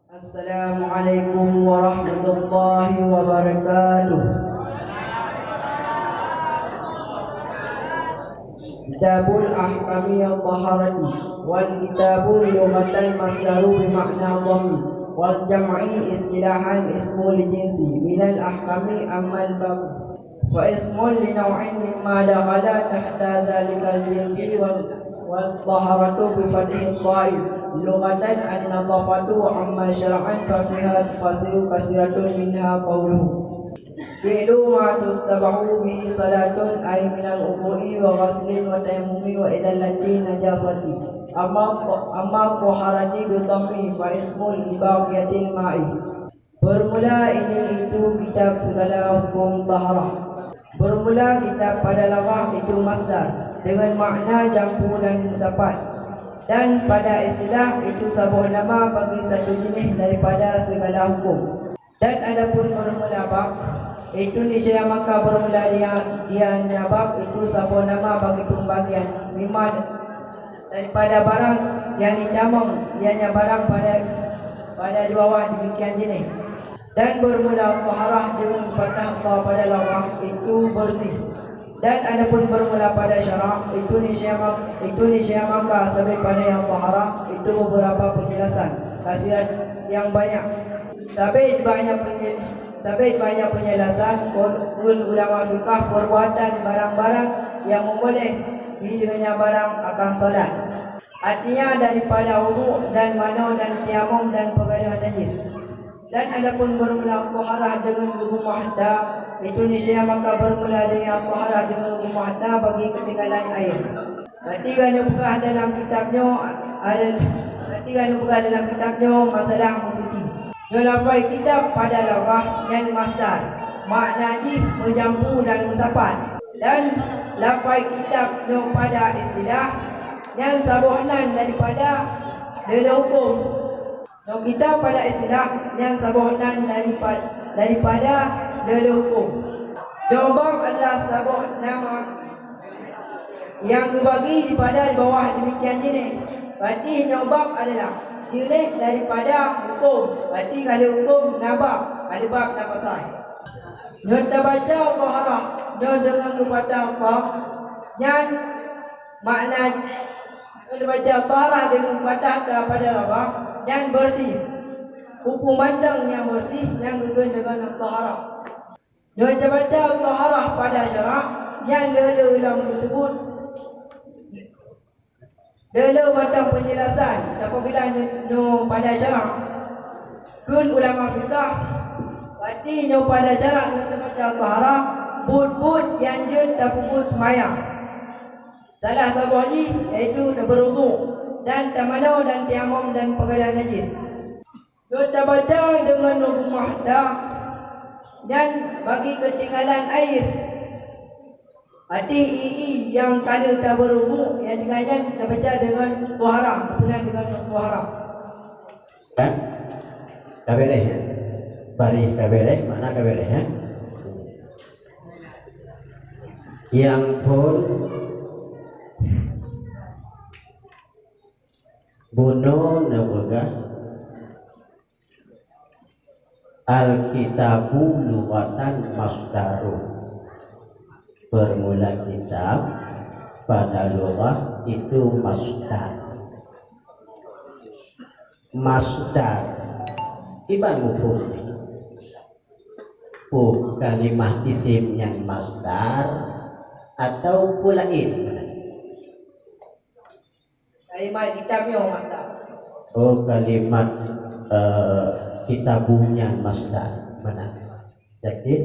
Assalamualaikum warahmatullahi wabarakatuh. Kitabul ahkami al-taharati wal kitabul lughatan masdaru bimakna dhammi wal jam'i istilahan ismul jinsi minal ahkami ammal bab wa ismul li naw'in mimma dakhala tahta dhalikal jinsi wal taharatu bi fathil qa'i lughatan an-nadhafatu amma syar'an fa fiha tafasilu kasiratun minha qawluhu fi'lu ma tustabahu bihi salatun ay minal wudu'i wa ghaslin wa tayammumi wa idallati najasati amma taharati bi dhammi fa ismul ibaqiyatil ma'i. Bermula ini itu kitab segala hukum taharah. Bermula kitab pada lafaz itu masdar dengan makna jampu dan musapat, dan pada istilah itu sebuah nama bagi satu jenis daripada segala hukum. Dan adapun bermula bab itu niscaya maka bermula dia bab itu sebuah nama bagi pembagian mimma daripada barang yang ditamang ianya barang pada di bawah demikian jenis. Dan bermula taharah dengan fathah ta pada lafaz itu bersih. Dan adapun bermula pada syarak itu niscaya maka sampai pada yang taharah itu beberapa penjelasan kasihan yang banyak. Sampai banyak penjelasan ulama fiqh perbuatan barang-barang yang memboleh dengannya barang akan solat. Artinya daripada wudu dan mano dan tayamum dan pergaduhan najis. Dan adapun bermula taharah dengan wudu muhadda itu niscaya maka bermula dengan taharah dengan wudu muhadda bagi ketinggalan air. Nanti kalau buka dalam kitabnya masalah musuti. Lafaz kitab pada lafaz yang masdar maknanya menjampu dan musapat, dan lafaz kitabnya pada istilah yang sabuhanan daripada dalam hukum. Kita pada istilah yang sabuhanan daripada dalam hukum. Jawab adalah sabuh nama yang dibagi daripada di bawah demikian jenis. Berarti jawab adalah jenis daripada hukum. Berarti kalau hukum nabab, ada bab nafasai. Kita baca taharah dengan kepada Allah yang makna kita baca taharah dengan kepada Allah yang bersih. Hukum mandang yang bersih yang gugur dengan taharah. Kita baca taharah pada syarak yang dalam tersebut dalam macam penjelasan apabila pada syarak kun ulama fiqh berarti pada syarak baca taharah but yang je terpukul semayang. Salah satunya iaitu berwudu dan tamanau dan tayamum dan pergaduhan najis. Kita baca dengan wudu muhadda dan bagi ketinggalan air. Arti yang kalau tak berwudu yang dengannya kita baca dengan taharah, kemudian dengan taharah. Kan? Kabeleh ya. Bari kabeleh, mana kabeleh ya? Yang pun bunuh nawaga Alkitabu lughatan masdaru. Bermula kitab pada lughah itu masdar. Masdar iban mufhum. Kalimah isim yang masdar atau pulain. Kalimat kitabnya masdar. Kalimat kitabunya masdar. Mana? Jadi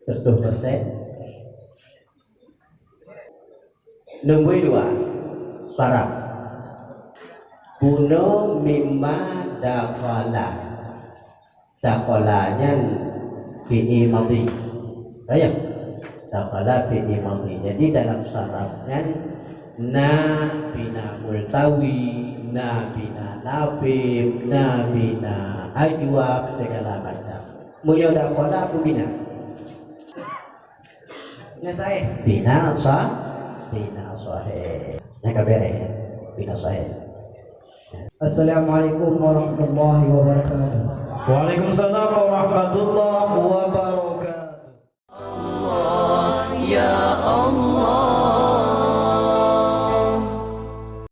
100%. Nombor 2 Saraf Buno mimma dakhala. Dakhalanya fi'il madhi. Ayat dakhala fi'il madhi. Jadi dalam sarafnya na bina multawi, na bina labib, na bina ajwab, segala macam. Muyo dakhala apa bina? Bina sahih. Bina sahih. Yang kabere. Pinasaya. Assalamualaikum warahmatullahi wabarakatuh. Waalaikumsalam warahmatullahi wabarakatuh. Ya Allah